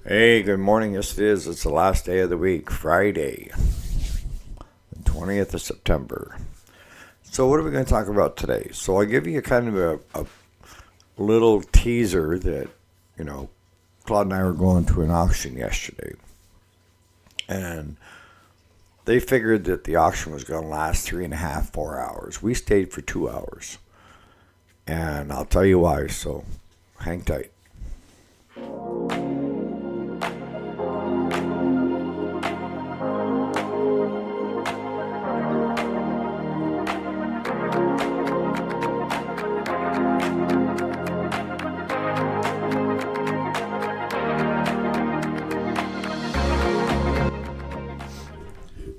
Hey, good morning. Yes, it is. It's the last day of the week, Friday, the 20th of September. So, what are we going to talk about today? So, I give you kind of a little teaser that, you know, Claude and I were going to an auction yesterday. And they figured that the auction was going to last 3.5, 4 hours. We stayed for 2 hours. And I'll tell you why. So, hang tight.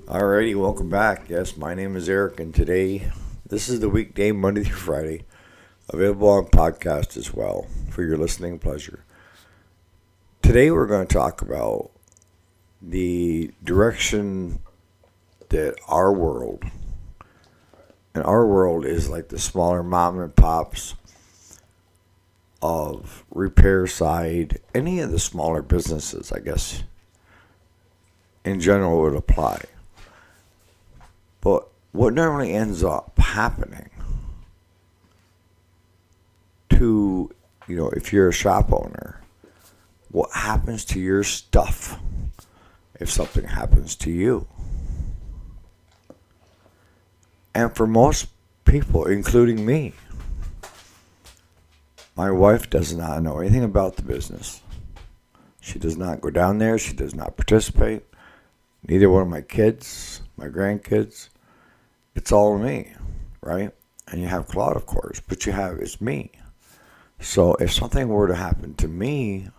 Alrighty, welcome back. Yes, my name is Eric, and today, this is the weekday, Monday through Friday, available on podcast as well for your listening pleasure. Today, we're going to talk about the direction that our world is like the smaller mom and pops of repair side, any of the smaller businesses, I guess, in general would apply. But what normally ends up happening to, if you're a shop owner, what happens to your stuff if something happens to you? And for most people, including me, my wife does not know anything about the business. She does not go down there. She does not participate. Neither one of my kids, my grandkids. It's all me, right? And you have Claude, of course, but it's me. So if something were to happen to me,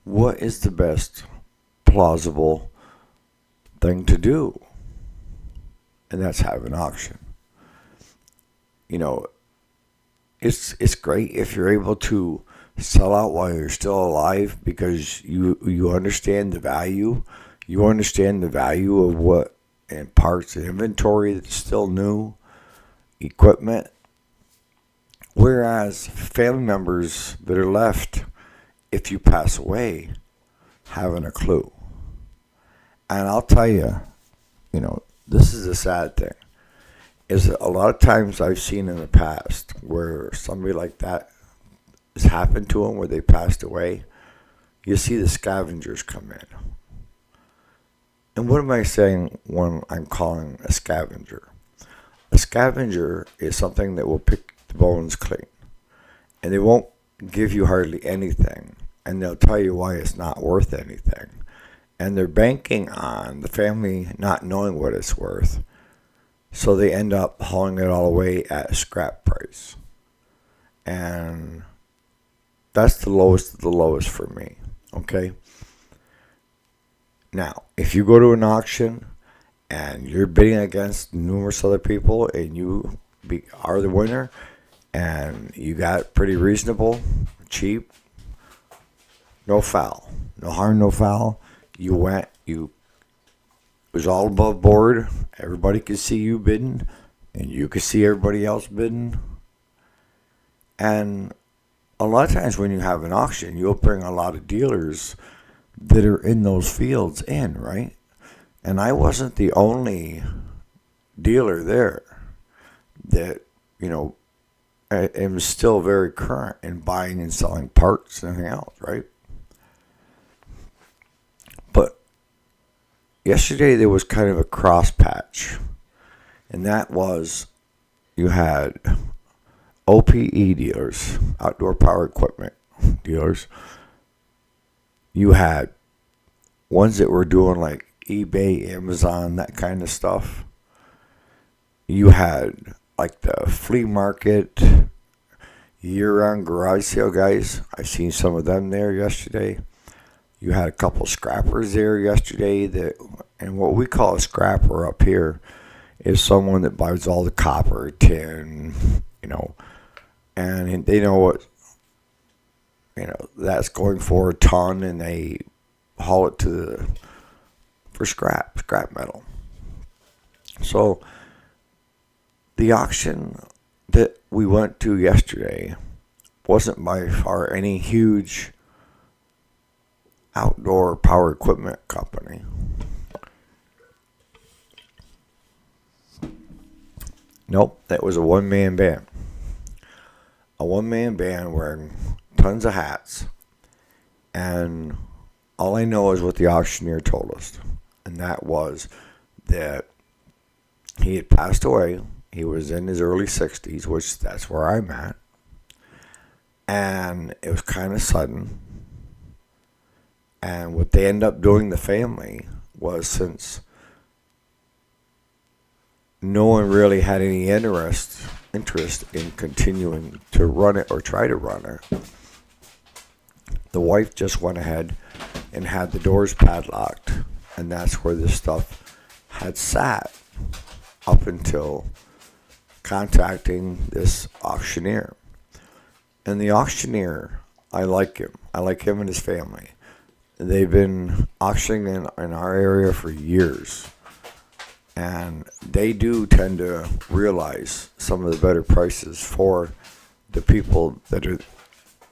what is the best plausible thing to do? And that's have an auction. It's great if you're able to sell out while you're still alive because you understand the value. You understand the value of what and parts and inventory that's still new, equipment. Whereas family members that are left, if you pass away, haven't a clue. And I'll tell you, this is the sad thing, is that a lot of times I've seen in the past where somebody like that has happened to them, where they passed away, you see the scavengers come in. And what am I saying when I'm calling a scavenger? A scavenger is something that will pick the bones clean. And they won't give you hardly anything. And they'll tell you why it's not worth anything. And they're banking on the family not knowing what it's worth. So they end up hauling it all away at a scrap price. And that's the lowest of the lowest for me. Okay? Now, if you go to an auction and you're bidding against numerous other people and you are the winner and you got pretty reasonable, cheap, no foul. No harm, no foul. It was all above board. Everybody could see you bidding and you could see everybody else bidding. And a lot of times when you have an auction, you'll bring a lot of dealers that are in those fields in, right? And I wasn't the only dealer there that, am still very current in buying and selling parts and everything else, right? But yesterday there was kind of a cross patch. And that was you had OPE dealers, outdoor power equipment dealers. You had ones that were doing like eBay, Amazon, that kind of stuff. You had like the flea market, year-round garage sale guys. I've seen some of them there yesterday. You had a couple scrappers there yesterday and what we call a scrapper up here is someone that buys all the copper, tin, and they know what that's going for a ton, and they haul it for scrap metal. So the auction that we went to yesterday wasn't by far any huge outdoor power equipment company. Nope, that was a one-man band. A one-man band wearing tons of hats. And all I know is what the auctioneer told us. And that was that he had passed away. He was in his early 60s, which that's where I'm at. And it was kind of sudden. And what they ended up doing, the family, was since no one really had any interest in continuing to run it or try to run it, the wife just went ahead and had the doors padlocked. And that's where this stuff had sat up until contacting this auctioneer. And the auctioneer, I like him. I like him and his family. They've been auctioning in our area for years. And they do tend to realize some of the better prices for the people that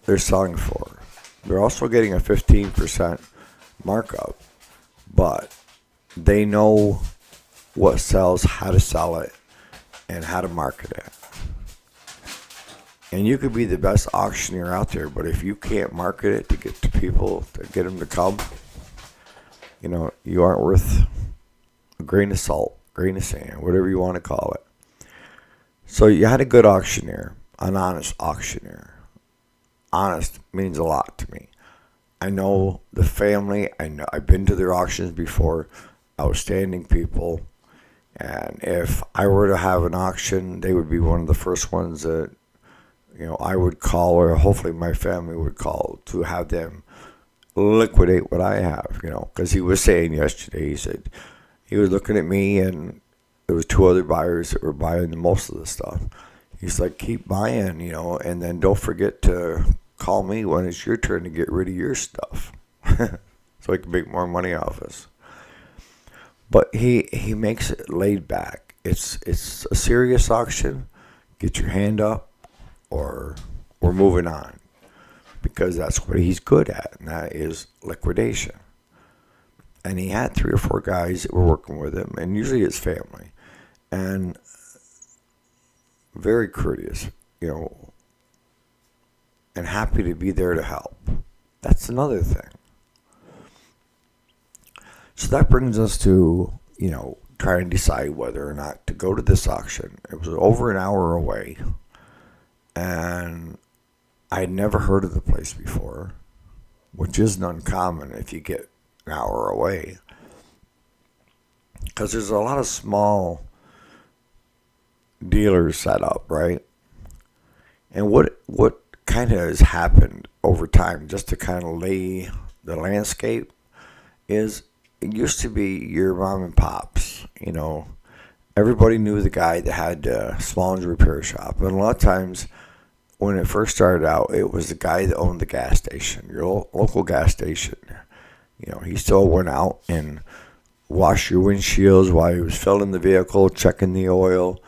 they're selling for. They're also getting a 15% markup, but they know what sells, how to sell it, and how to market it. And you could be the best auctioneer out there, but if you can't market it to get to people, to get them to come, you aren't worth a grain of salt, grain of sand, whatever you want to call it. So you had a good auctioneer, an honest auctioneer. Honest means a lot to me. I know the family. I've been to their auctions before. Outstanding people. And if I were to have an auction, they would be one of the first ones that I would call, or hopefully my family would call, to have them liquidate what I have, because he was saying yesterday, he said, he was looking at me and there was two other buyers that were buying most of the stuff. He's like, keep buying, and then don't forget to call me when it's your turn to get rid of your stuff so I can make more money off us. But he makes it laid back. It's a serious auction. Get your hand up, or we're moving on, because that's what he's good at, and that is liquidation. And he had 3 or 4 guys that were working with him, and usually his family, and very courteous, and happy to be there to help. That's another thing. So that brings us to, try and decide whether or not to go to this auction. It was over an hour away, and I'd never heard of the place before, which isn't uncommon if you get an hour away, because there's a lot of small dealers set up, right? And what kind of has happened over time, just to kind of lay the landscape, is it used to be your mom and pops, everybody knew the guy that had a small engine repair shop. And a lot of times when it first started out, it was the guy that owned the gas station, your local gas station. He still went out and washed your windshields while he was filling the vehicle, checking the oil.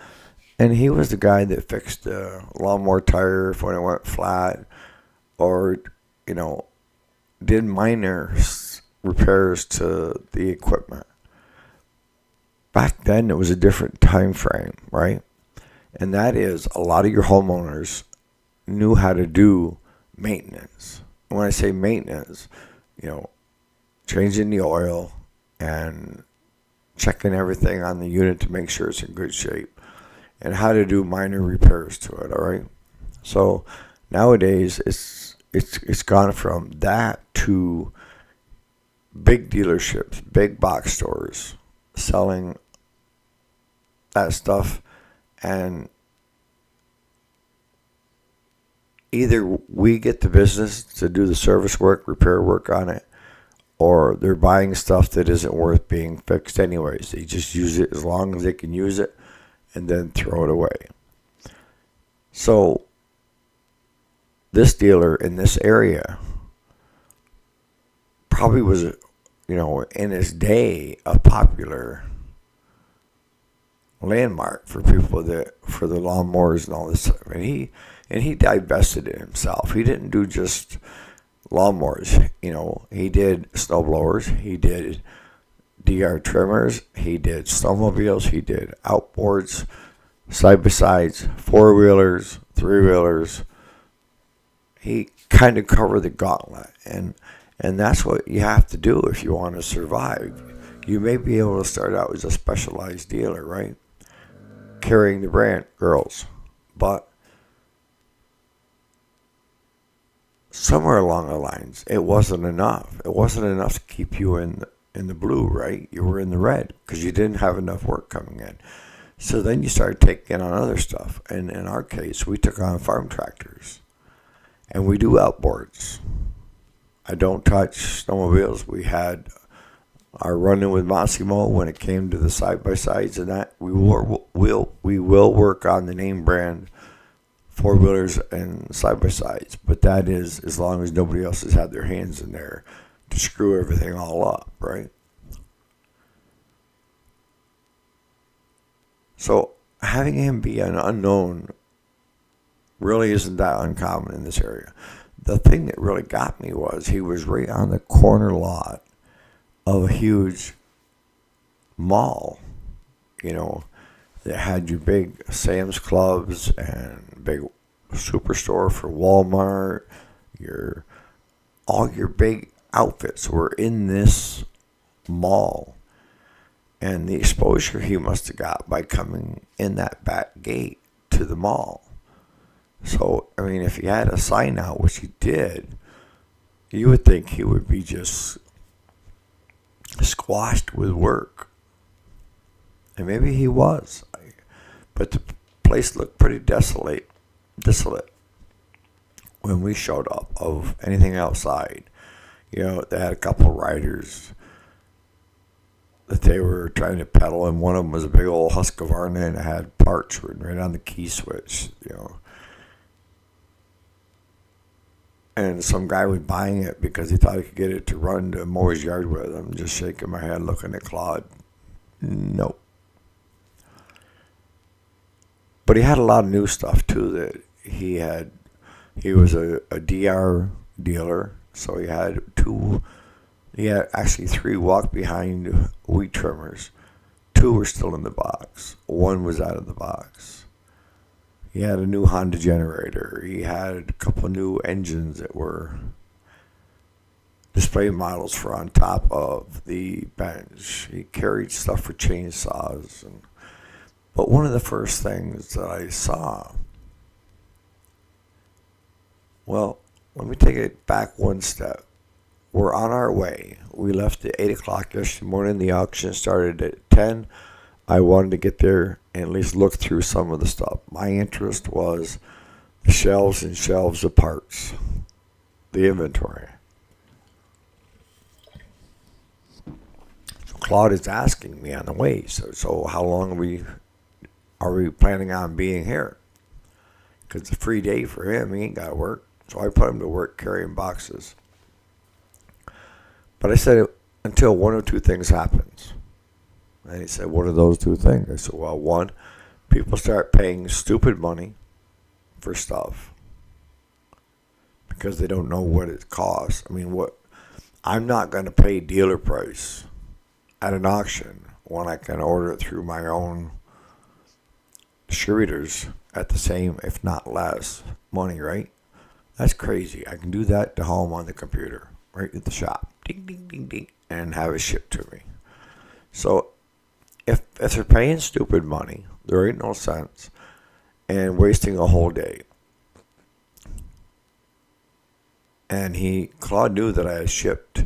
And he was the guy that fixed the lawnmower tire when it went flat, or, did minor repairs to the equipment. Back then, it was a different time frame, right? And that is, a lot of your homeowners knew how to do maintenance. When I say maintenance, changing the oil and checking everything on the unit to make sure it's in good shape, and how to do minor repairs to it, all right? So nowadays, it's gone from that to big dealerships, big box stores selling that stuff, and either we get the business to do the service work, repair work on it, or they're buying stuff that isn't worth being fixed anyways. They just use it as long as they can use it and then throw it away. So this dealer in this area probably was, in his day, a popular landmark for people for the lawnmowers and all this stuff. And he divested it himself. He didn't do just lawnmowers. He did snow blowers. He did DR trimmers. He did snowmobiles. He did outboards, side-by-sides, four-wheelers, three-wheelers. He kind of covered the gauntlet. And that's what you have to do if you want to survive. You may be able to start out as a specialized dealer, right? Carrying the brand, girls. But somewhere along the lines, it wasn't enough. It wasn't enough to keep you in the blue, right? You were in the red because you didn't have enough work coming in. So then you started taking on other stuff. And in our case, we took on farm tractors. And we do outboards. I don't touch snowmobiles. We had our run-in with Massimo when it came to the side-by-sides and that. We will work on the name brand four-wheelers and side-by-sides. But that is as long as nobody else has had their hands in there to screw everything all up, right? So having him be an unknown really isn't that uncommon in this area. The thing that really got me was he was right on the corner lot of a huge mall, that had your big Sam's Clubs and big superstore for Walmart. All your big outfits were in this mall. And the exposure he must have got by coming in that back gate to the mall. So, if he had a sign out, which he did, you would think he would be just squashed with work. And maybe he was. But the place looked pretty desolate when we showed up of anything outside. They had a couple riders that they were trying to pedal, and one of them was a big old Husqvarna, and it had parts written right on the key switch, And some guy was buying it because he thought he could get it to run to mow his yard with him. Just shaking my head, looking at Claude. Nope. But he had a lot of new stuff too that he had. He was a DR dealer, so he had actually 3 walk-behind wheat trimmers. 2 were still in the box. 1 was out of the box. He had a new Honda generator. He had a couple new engines that were display models for on top of the bench. He carried stuff for chainsaws. But one of the first things that I saw, well, let me take it back one step. We're on our way. We left at 8 o'clock yesterday morning. The auction started at 10. I wanted to get there and at least look through some of the stuff. My interest was the shelves and shelves of parts, the inventory. So Claude is asking me on the way, so how long are we planning on being here? Because it's a free day for him. He ain't got to work. So I put him to work carrying boxes. But I said, until one or two things happens. And he said, what are those 2 things? I said, well, 1, people start paying stupid money for stuff because they don't know what it costs. I'm not going to pay dealer price at an auction when I can order it through my own distributors at the same, if not less, money, right? That's crazy. I can do that to home on the computer, right at the shop. Ding, ding, ding, ding, and have it shipped to me. So if they're paying stupid money, there ain't no sense and wasting a whole day. And Claude knew that I had shipped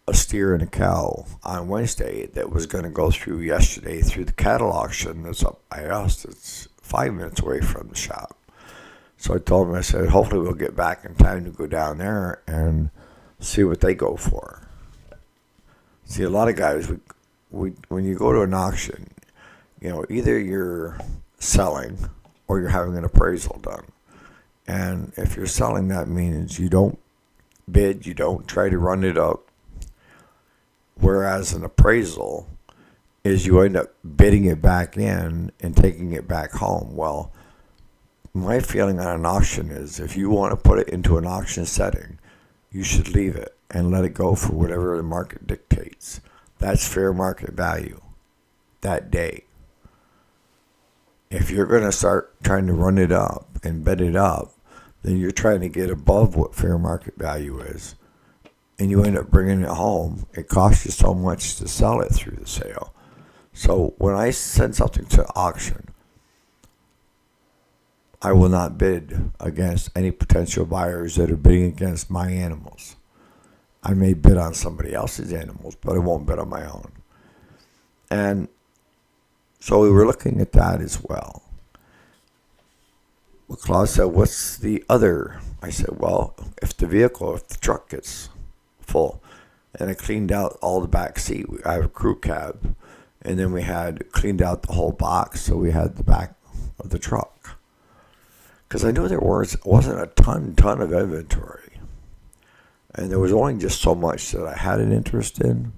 a steer and a cow on Wednesday that was going to go through yesterday through the cattle auction that's up by us. It's 5 minutes away from the shop. So I told him, I said, hopefully we'll get back in time to go down there and see what they go for. See, a lot of guys, when you go to an auction, either you're selling or you're having an appraisal done. And if you're selling, that means you don't bid, you don't try to run it up. Whereas an appraisal is you end up bidding it back in and taking it back home. Well, my feeling on an auction is if you want to put it into an auction setting, you should leave it and let it go for whatever the market dictates. That's fair market value that day. If you're going to start trying to run it up and bet it up, then you're trying to get above what fair market value is. And you end up bringing it home. It costs you so much to sell it through the sale. So when I send something to auction, I will not bid against any potential buyers that are bidding against my animals. I may bid on somebody else's animals, but I won't bid on my own. And so we were looking at that as well. Well, Claude said, what's the other? I said, well, if the truck gets full, and I cleaned out all the back seat. I have a crew cab, and then we had cleaned out the whole box, so we had the back of the truck. Because I knew there wasn't a ton of inventory, and there was only just so much that I had an interest in,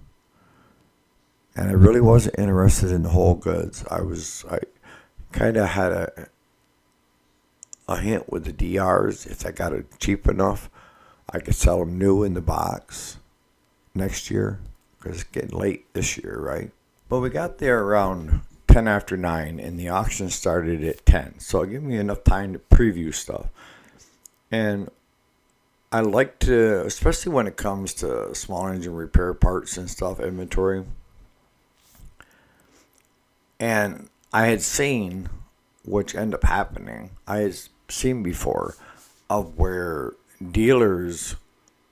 and I really wasn't interested in the whole goods. I kind of had a hint with the DRs. If I got it cheap enough, I could sell them new in the box next year, because it's getting late this year, right? But we got there around 10 after 9, and the auction started at 10. So it gave me enough time to preview stuff. And I like to, especially when it comes to small engine repair parts and stuff, inventory. And I had seen, which ended up happening, I had seen before, of where dealers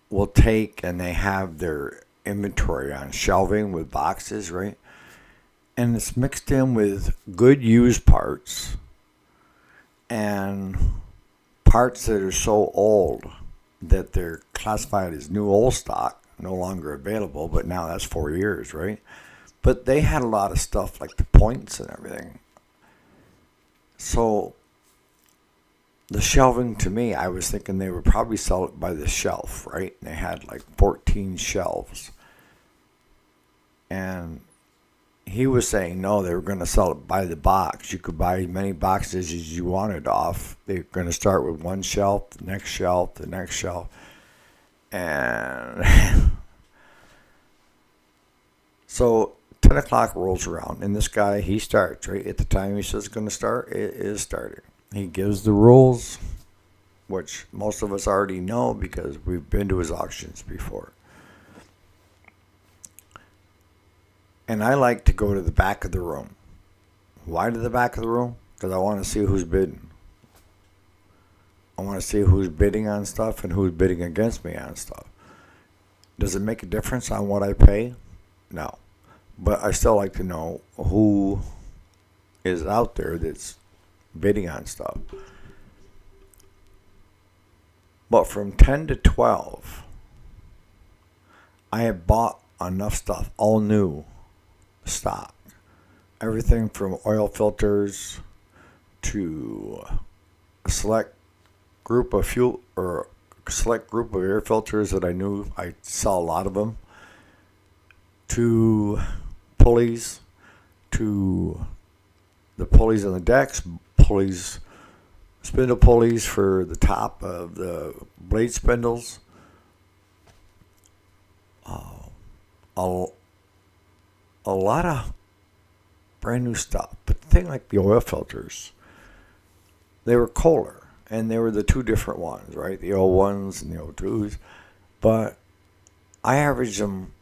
will take and they have their inventory on shelving with boxes, right? And it's mixed in with good used parts and parts that are so old that they're classified as new old stock, no longer available, but now that's 4 years, right? But they had a lot of stuff like the points and everything. So the shelving, to me, I was thinking they would probably sell it by the shelf, right? And they had like 14 shelves. And he was saying, no, they were going to sell it by the box. You could buy as many boxes as you wanted off. They're going to start with one shelf, the next shelf, the next shelf. And so 10 o'clock rolls around, and this guy, he starts, right? At the time he says it's going to start, it is starting. He gives the rules, which most of us already know because we've been to his auctions before. And I like to go to the back of the room. Why to the back of the room? Because I want to see who's bidding. I want to see who's bidding on stuff and who's bidding against me on stuff. Does it make a difference on what I pay? No. But I still like to know who is out there that's bidding on stuff. But from 10 to 12, I have bought enough stuff, all new stock. Everything from oil filters to a select group of fuel or select group of air filters that I knew I sell a lot of them, to pulleys, to the pulleys on the decks, pulleys, spindle pulleys for the top of the blade spindles. A lot of brand new stuff. But the thing like the oil filters, they were Kohler, and they were the two different ones, right? The O1s and the O2s. But I averaged them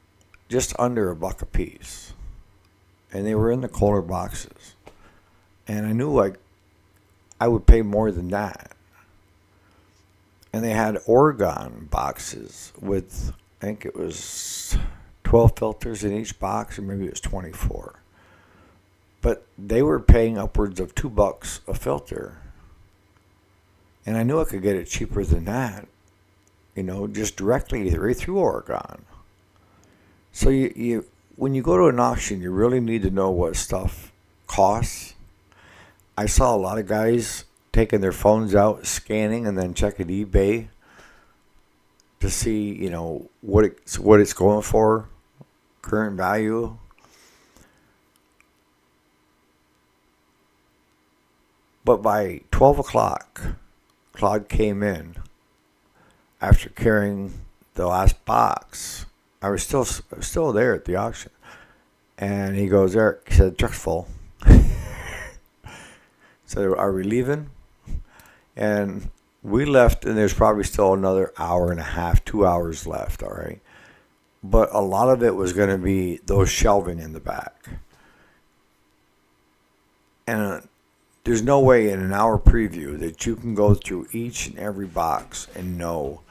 just under $1 a piece. And they were in the Kohler boxes. And I knew I would pay more than that. And they had Oregon boxes with, I think it was 12 filters in each box, or maybe it was 24. But they were paying upwards of $2 a filter. And I knew I could get it cheaper than that, just directly right through Oregon. So you when you go to an auction, you really need to know what stuff costs. I saw a lot of guys taking their phones out, scanning, and then checking eBay to see, what it's going for, current value. But by 12 o'clock, Claude came in after carrying the last box. I was still there at the auction. And he goes, Eric, he said, the truck's full. So are we leaving? And we left, and there's probably still another hour and a half, 2 hours left, all right? But a lot of it was going to be those shelving in the back. And there's no way in an hour preview that you can go through each and every box and know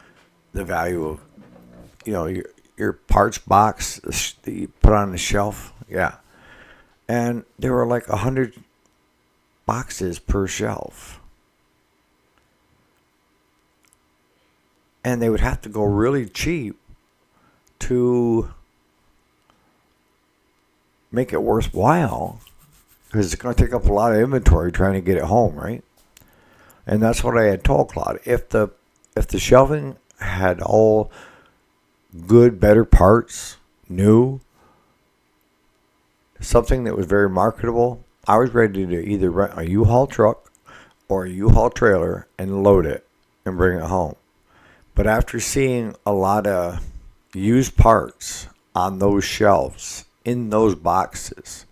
the value of, your parts box that you put on the shelf. Yeah. And there were like 100 boxes per shelf. And they would have to go really cheap to make it worthwhile, because it's going to take up a lot of inventory trying to get it home, right? And that's what I had told Claude. If the shelving had all good, better parts, new, something that was very marketable, I was ready to either rent a U-Haul truck or a U-Haul trailer and load it and bring it home. But after seeing a lot of used parts on those shelves, in those boxes,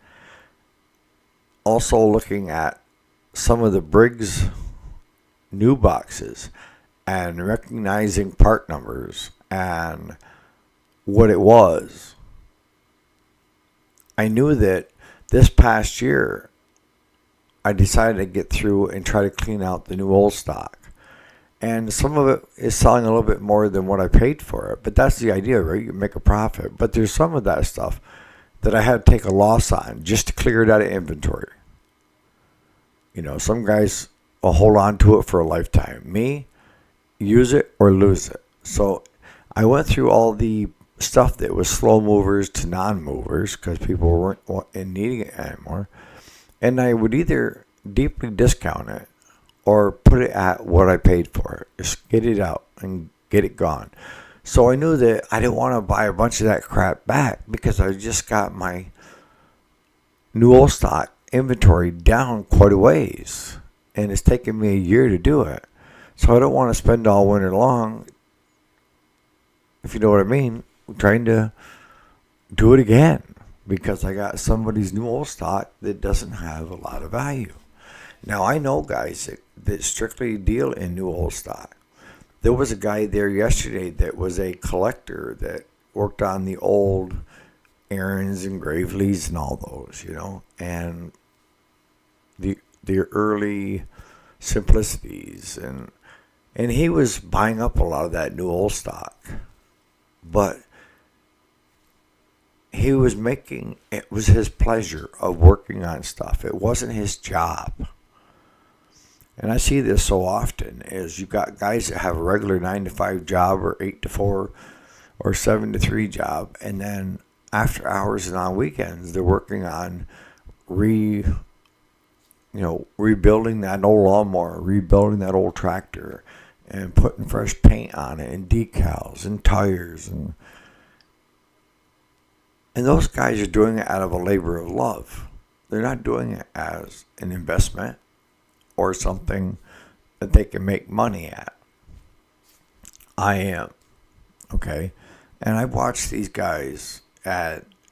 also looking at some of the Briggs new boxes and recognizing part numbers and what it was, I knew that this past year I decided to get through and try to clean out the new old stock. And some of it is selling a little bit more than what I paid for it. But that's the idea, right? You make a profit. But there's some of that stuff that I had to take a loss on just to clear it out of inventory. Some guys will hold on to it for a lifetime. Me, use it or lose it. So I went through all the stuff that was slow movers to non-movers because people weren't needing it anymore. And I would either deeply discount it or put it at what I paid for it. Just get it out and get it gone. So I knew that I didn't want to buy a bunch of that crap back because I just got my new old stock inventory down quite a ways. And it's taken me a year to do it. So I don't want to spend all winter long, if you know what I mean, trying to do it again. Because I got somebody's new old stock that doesn't have a lot of value. Now, I know guys that strictly deal in new old stock. There was a guy there yesterday that was a collector that worked on the old Aarons and Graveleys and all those, and the early Simplicities. And he was buying up a lot of that new old stock. But he was it was his pleasure of working on stuff. It wasn't his job. And I see this so often is you've got guys that have a regular 9-to-5 job or 8-to-4 or 7-to-3 job. And then after hours and on weekends, they're working on rebuilding that old lawnmower, rebuilding that old tractor and putting fresh paint on it and decals and tires. And those guys are doing it out of a labor of love. They're not doing it as an investment or something that they can make money at. I am. Okay? And I watch these guys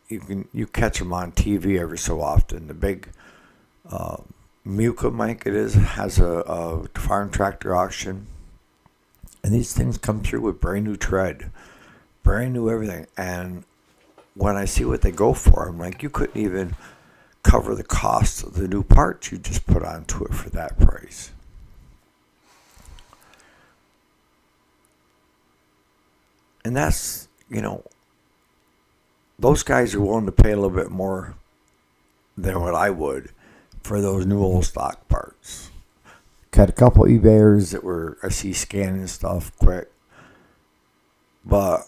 you catch them on TV every so often. The big Muka Mike has a farm tractor auction. And these things come through with brand new tread. Brand new everything. And when I see what they go for, I'm like, you couldn't even cover the cost of the new parts you just put onto it for that price. And that's, those guys are willing to pay a little bit more than what I would for those new old stock parts. Had a couple eBayers that I see scanning stuff quick. But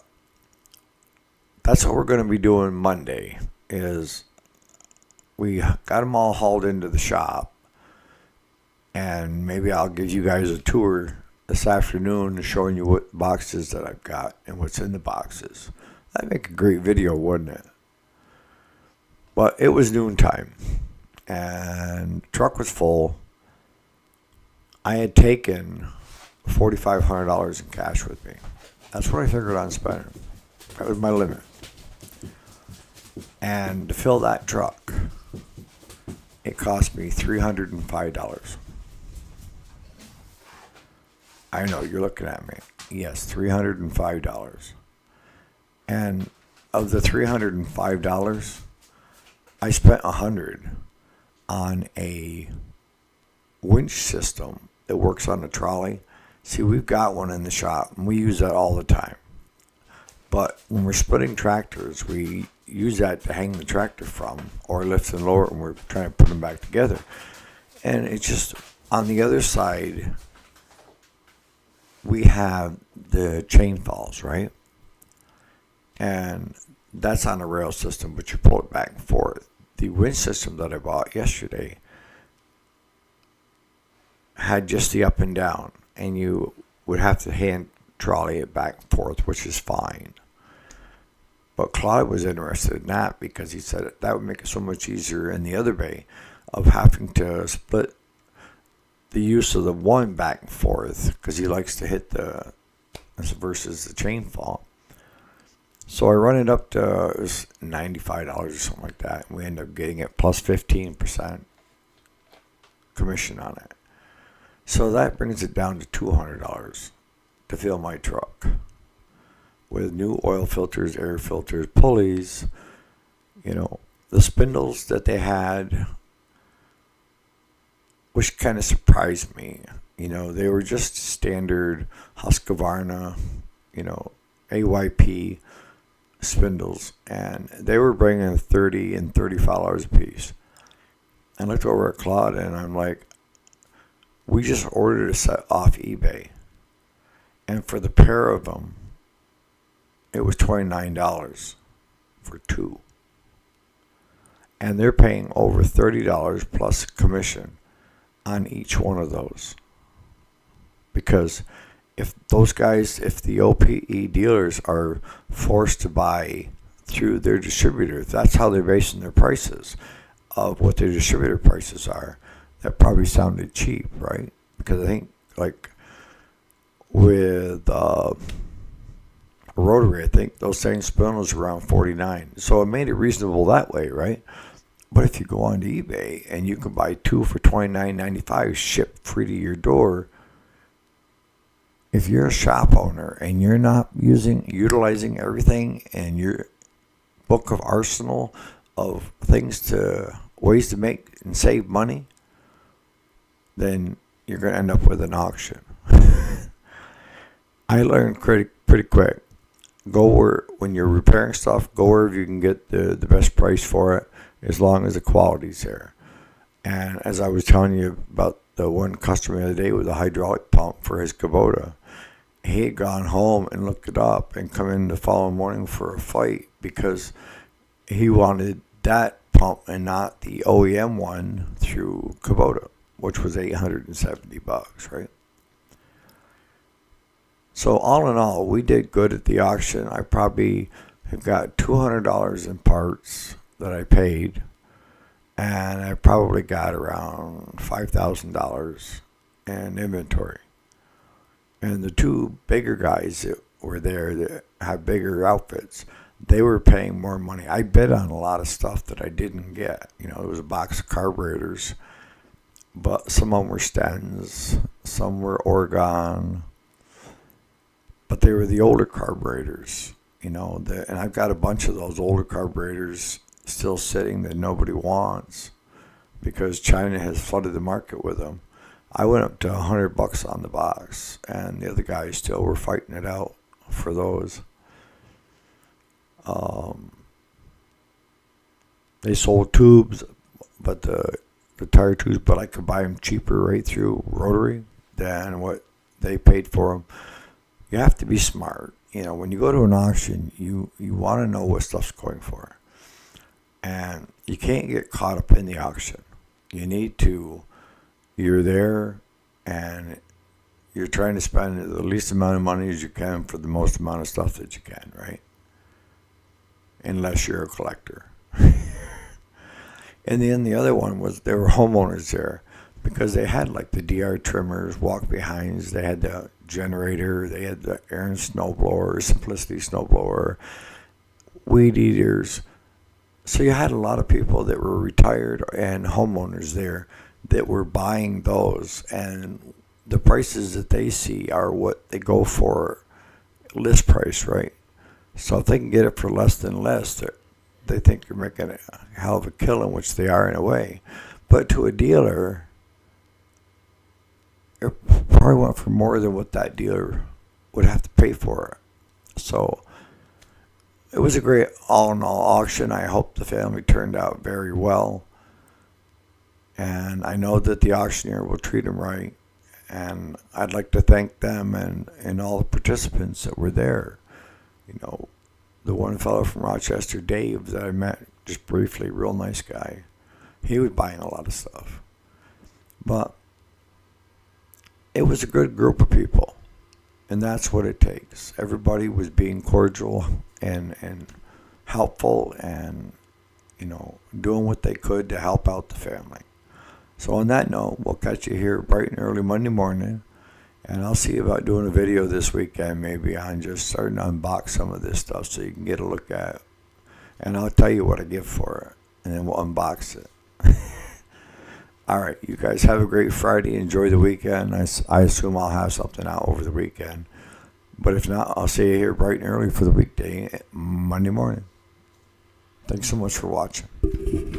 that's what we're going to be doing Monday is we got them all hauled into the shop. And maybe I'll give you guys a tour this afternoon showing you what boxes that I've got and what's in the boxes. That'd make a great video, wouldn't it? But it was noontime. And the truck was full. I had taken $4,500 in cash with me. That's what I figured on spending. That was my limit. And to fill that truck, it cost me $305. I know, you're looking at me. Yes, $305. And of the $305, I spent $100 on a winch system that works on a trolley. See, we've got one in the shop, and we use that all the time. But when we're splitting tractors, we use that to hang the tractor from, or lift and lower it when we're trying to put them back together. And it's just, on the other side, we have the chain falls, right? And that's on a rail system, but you pull it back and forth. The winch system that I bought yesterday had just the up and down, and you would have to hand trolley it back and forth, which is fine. But Claude was interested in that because he said that would make it so much easier in the other bay of having to split the use of the one back and forth, because he likes to hit the versus the chain fall. So I run it up to, it was $95 or something like that, and we end up getting it plus 15% commission on it. So that brings it down to $200 to fill my truck with new oil filters, air filters, pulleys, the spindles that they had, which kind of surprised me. They were just standard Husqvarna, AYP spindles, and they were bringing $30 and $35 a piece. I looked over at Claude, and I'm like, we just ordered a set off eBay, and for the pair of them, it was $29 for two. And they're paying over $30 plus commission on each one of those. Because if the OPE dealers are forced to buy through their distributor, that's how they're basing their prices of what their distributor prices are. That probably sounded cheap, right? Because I think, like, with rotary, I think those same spindles are around $49. So it made it reasonable that way, right? But if you go on to eBay and you can buy two for $29.95 shipped free to your door, if you're a shop owner and you're not utilizing everything in your book of arsenal of ways to make and save money, then you're going to end up with an auction. I learned pretty quick. When you're repairing stuff, go wherever you can get the best price for it, as long as the quality's there. And as I was telling you about the one customer the other day with a hydraulic pump for his Kubota, he had gone home and looked it up and come in the following morning for a fight because he wanted that pump and not the OEM one through Kubota, which was $870, right? So all in all, we did good at the auction. I probably have got $200 in parts that I paid, and I probably got around $5,000 in inventory. And the two bigger guys that were there that have bigger outfits, they were paying more money. I bid on a lot of stuff that I didn't get. There was a box of carburetors, but some of them were Stens, some were Oregon, but they were the older carburetors, and I've got a bunch of those older carburetors still sitting that nobody wants because China has flooded the market with them. I went up to $100 on the box, and the other guys still were fighting it out for those. They sold tubes, but the tire tubes, but I could buy them cheaper right through Rotary than what they paid for them. You have to be smart. When you go to an auction, you want to know what stuff's going for. And you can't get caught up in the auction. You're there and you're trying to spend the least amount of money as you can for the most amount of stuff that you can, right? Unless you're a collector. And then the other one was there were homeowners there because they had like the DR trimmers, walk behinds, they had the generator, they had the Aaron snowblower, Simplicity snowblower, weed eaters. So you had a lot of people that were retired and homeowners there that were buying those, and the prices that they see are what they go for, list price, right? So if they can get it for less than less, they think you're making a hell of a killing, which they are in a way. But to a dealer, it probably went for more than what that dealer would have to pay for it. So it was a great all-in-all auction. I hope the family turned out very well. And I know that the auctioneer will treat them right. And I'd like to thank them and all the participants that were there. You know, the one fellow from Rochester, Dave, that I met just briefly, real nice guy. He was buying a lot of stuff. But it was a good group of people. And that's what it takes. Everybody was being cordial and helpful and, you know, doing what they could to help out the family. So on that note, we'll catch you here bright and early Monday morning. And I'll see about doing a video this weekend, maybe on just starting to unbox some of this stuff so you can get a look at it. And I'll tell you what I give for it. And then we'll unbox it. All right, you guys have a great Friday. Enjoy the weekend. I assume I'll have something out over the weekend. But if not, I'll see you here bright and early for the weekday, Monday morning. Thanks so much for watching.